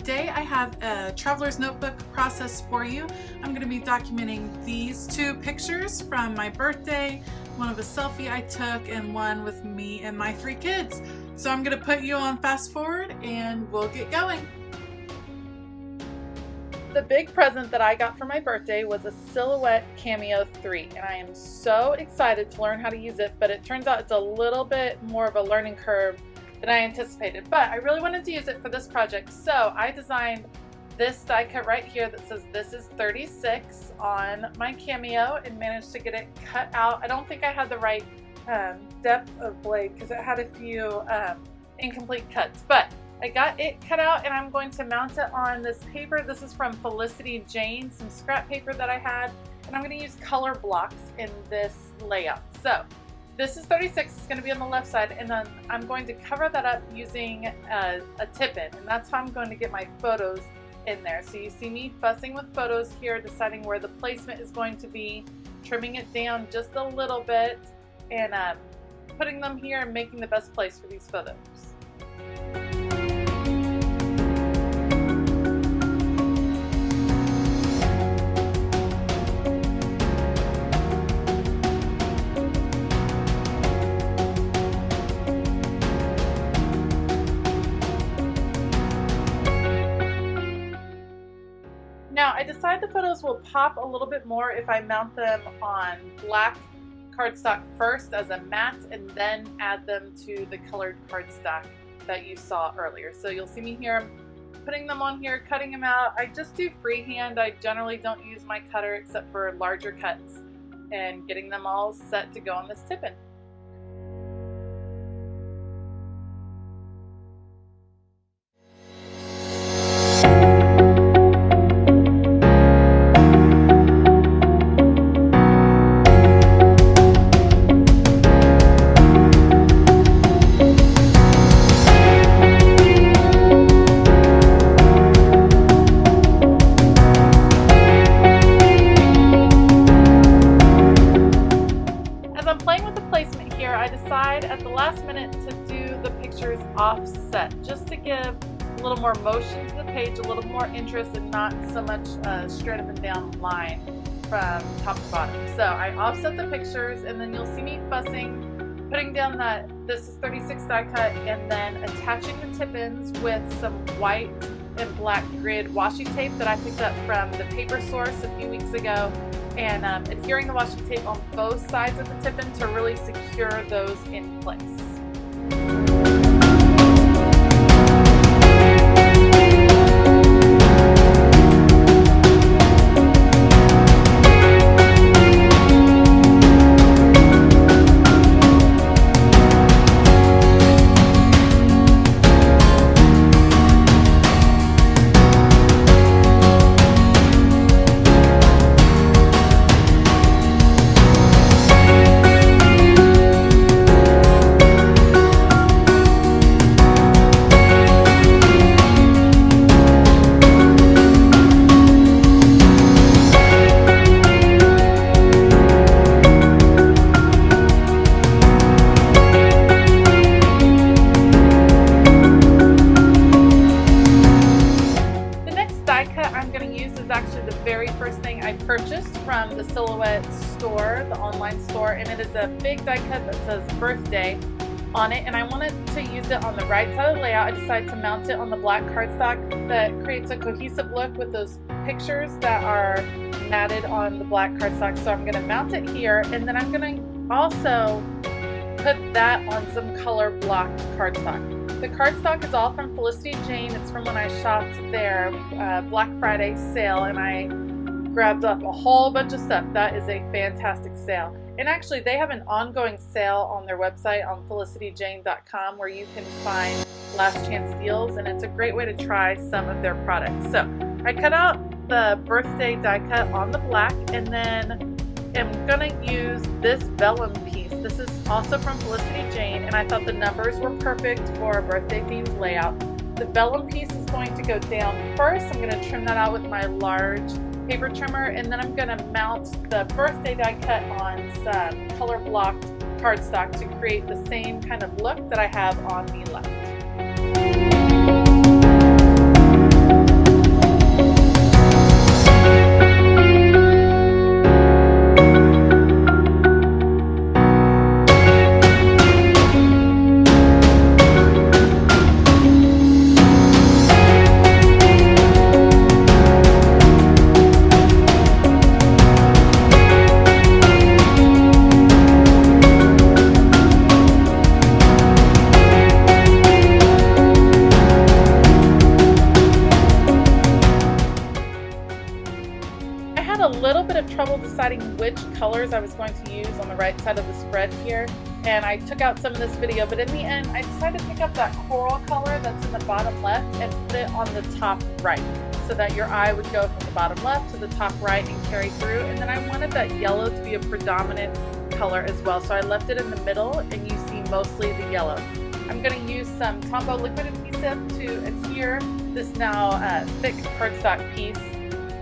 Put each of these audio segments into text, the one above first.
today I have a traveler's notebook process for you. I'm going to be documenting these two pictures from my birthday, one of a selfie I took and one with me and my 3 kids. So I'm going to put you on fast forward and we'll get going. The big present that I got for my birthday was a Silhouette Cameo 3, and I am so excited to learn how to use it, but it turns out it's a little bit more of a learning curve than I anticipated, but I really wanted to use it for this project, so I designed this die cut right here that says this is 36 on my Cameo and managed to get it cut out. I don't think I had the right depth of blade because it had a few incomplete cuts, but I got it cut out and I'm going to mount it on this paper. This is from Felicity Jane, some scrap paper that I had, and I'm going to use color blocks in this layout. So this is 36, it's going to be on the left side, and then I'm going to cover that up using a tip-in, and that's how I'm going to get my photos in there. So you see me fussing with photos here, deciding where the placement is going to be, trimming it down just a little bit, and putting them here and making the best place for these photos. Now, I decide the photos will pop a little bit more if I mount them on black cardstock first as a matte and then add them to the colored cardstock that you saw earlier. So you'll see me here putting them on here, cutting them out. I just do freehand. I generally don't use my cutter except for larger cuts, and getting them all set to go on this tip-in. I decide at the last minute to do the pictures offset just to give a little more motion to the page, a little more interest, and not so much straight up and down line from top to bottom. So I offset the pictures, and then you'll see me fussing, putting down that this is 36 die cut, and then attaching the tip-ins with some white and black grid washi tape that I picked up from the Paper Source a few weeks ago, and adhering the washi tape on both sides of the tip-in to really secure those in place. Very first thing I purchased from the Silhouette store, the online store, and it is a big die cut that says birthday on it, and I wanted to use it on the right side of the layout. I decided to mount it on the black cardstock that creates a cohesive look with those pictures that are matted on the black cardstock. So I'm going to mount it here, and then I'm going to also put that on some color blocked cardstock. The cardstock is all from Felicity Jane. It's from when I shopped their Black Friday sale, and I grabbed up a whole bunch of stuff. That is a fantastic sale. And actually, they have an ongoing sale on their website on felicityjane.com where you can find last chance deals, and it's a great way to try some of their products. So I cut out the birthday die cut on the black, and then I'm gonna use this vellum piece. This is also from Felicity Jane, and I thought the numbers were perfect for a birthday themed layout. The vellum piece is going to go down first. I'm gonna trim that out with my large paper trimmer, and then I'm gonna mount the birthday die cut on some color blocked cardstock to create the same kind of look that I have on the left. a little bit of trouble deciding which colors I was going to use on the right side of the spread here, and I took out some of this video, but in the end I decided to pick up that coral color that's in the bottom left and put it on the top right, so that your eye would go from the bottom left to the top right and carry through. And then I wanted that yellow to be a predominant color as well, so I left it in the middle and you see mostly the yellow. I'm going to use some Tombow liquid adhesive to adhere this now thick cardstock piece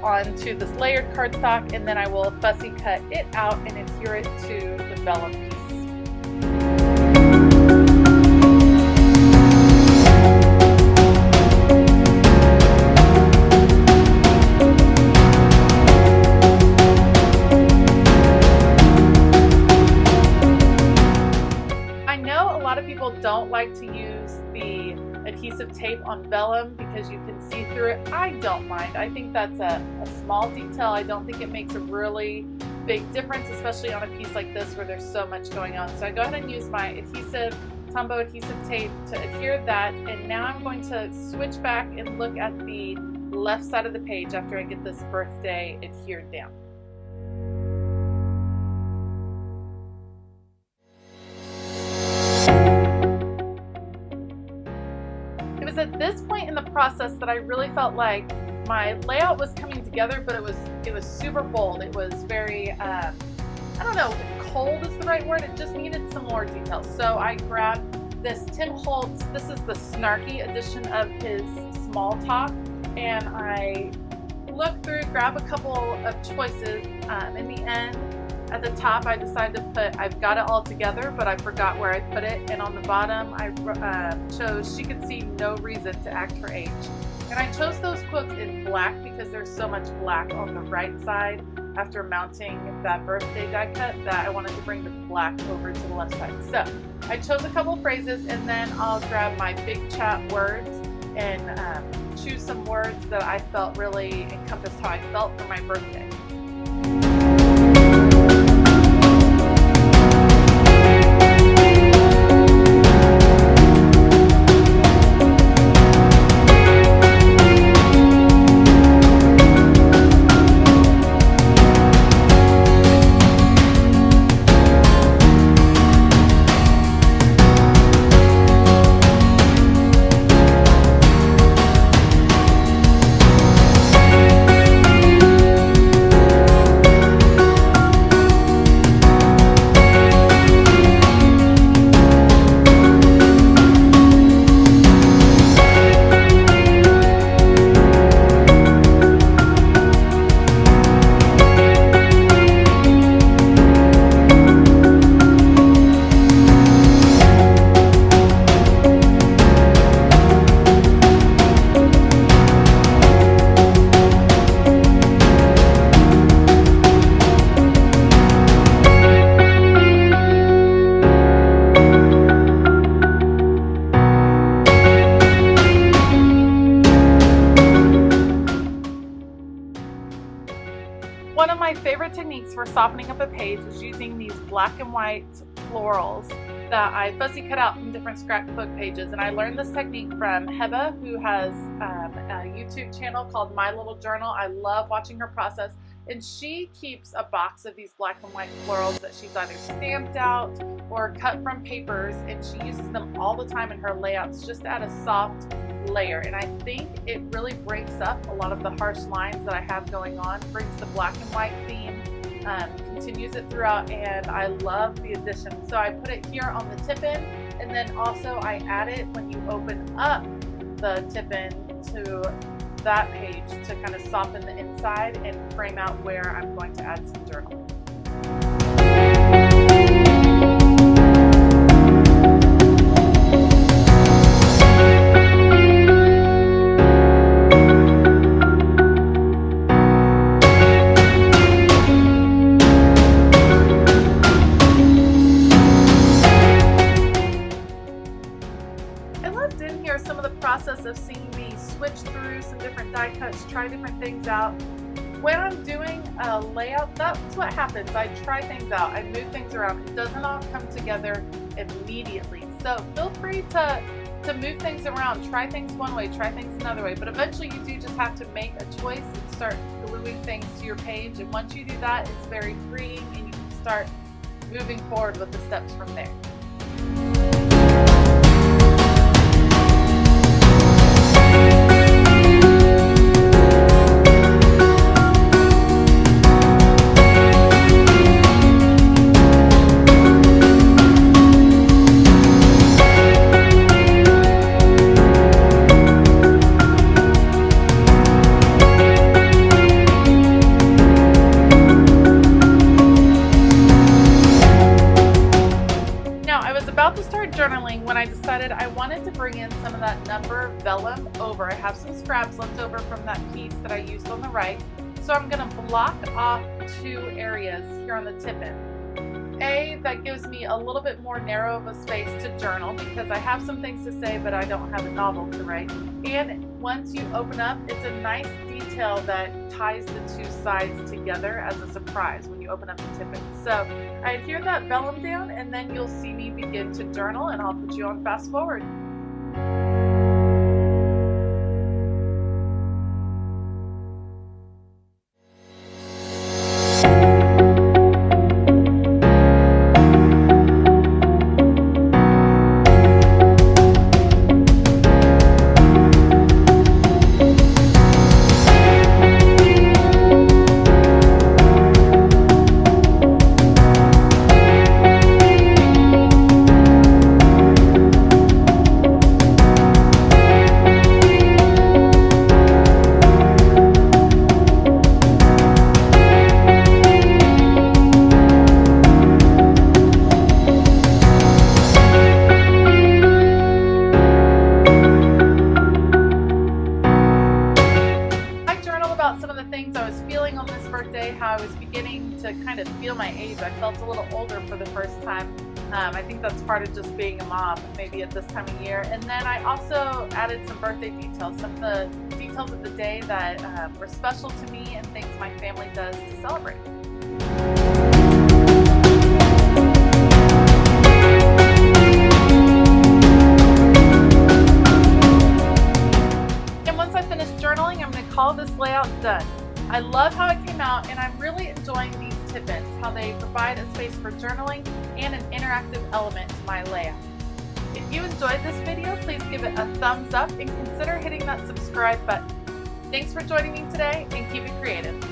onto this layered cardstock, and then I will fussy cut it out and adhere it to the vellum piece. I know a lot of people don't like to use the adhesive tape on vellum because you can see through it. I don't mind. I think that's a small detail. I don't think it makes a really big difference, especially on a piece like this where there's so much going on. So I go ahead and use my adhesive, Tombow adhesive tape to adhere that, and now I'm going to switch back and look at the left side of the page after I get this birthday adhered down. It was at this point in the process that I really felt like my layout was coming together, but it was super bold. It was very, I don't know if cold is the right word, it just needed some more details. So I grabbed this Tim Holtz, this is the snarky edition of his Small Talk, and I looked through, grabbed a couple of choices. In the end, at the top, I decided to put, I've got it all together, but I forgot where I put it. And on the bottom, I chose, she could see no reason to act her age. And I chose those quotes in black because there's so much black on the right side after mounting that birthday die cut that I wanted to bring the black over to the left side. So I chose a couple phrases, and then I'll grab my big chat words and choose some words that I felt really encompassed how I felt for my birthday. One of my favorite techniques for softening up a page is using these black and white florals that I fussy cut out from different scrapbook pages. And I learned this technique from Heba, who has a YouTube channel called My Little Journal. I love watching her process. And she keeps a box of these black and white florals that she's either stamped out or cut from papers, and she uses them all the time in her layouts just to add a soft layer. And I think it really breaks up a lot of the harsh lines that I have going on, brings the black and white theme, continues it throughout, and I love the addition. So I put it here on the tip-in, and then also I add it when you open up the tip-in to that page to kind of soften the inside and frame out where I'm going to add some journaling. Some of the process of seeing me switch through some different die cuts, try different things out. When I'm doing a layout, that's what happens. I try things out, I move things around. It doesn't all come together immediately. So feel free to to move things around, try things one way, try things another way, but eventually you do just have to make a choice and start gluing things to your page, and once you do that, it's very freeing and you can start moving forward with the steps from there. About to start journaling when I decided I wanted to bring in some of that number vellum over. I have some scraps left over from that piece that I used on the right, so I'm going to block off 2 areas here on the tip end. That gives me a little bit more narrow of a space to journal because I have some things to say but I don't have a novel to write. And once you open up, it's a nice detail that ties the 2 sides together as a surprise when you open up the tip end. So I adhere that vellum down and then you'll see me begin to journal, and I'll put you on fast forward. Some of the things I was feeling on this birthday, how I was beginning to kind of feel my age. I felt a little older for the first time. I think that's part of just being a mom, maybe at this time of year. And then I also added some birthday details, some of the details of the day that were special to me and things my family does to celebrate. Journaling, I'm going to call this layout done. I love how it came out, and I'm really enjoying these tip ends, how they provide a space for journaling and an interactive element to my layout. If you enjoyed this video, please give it a thumbs up and consider hitting that subscribe button. Thanks for joining me today, and keep it creative.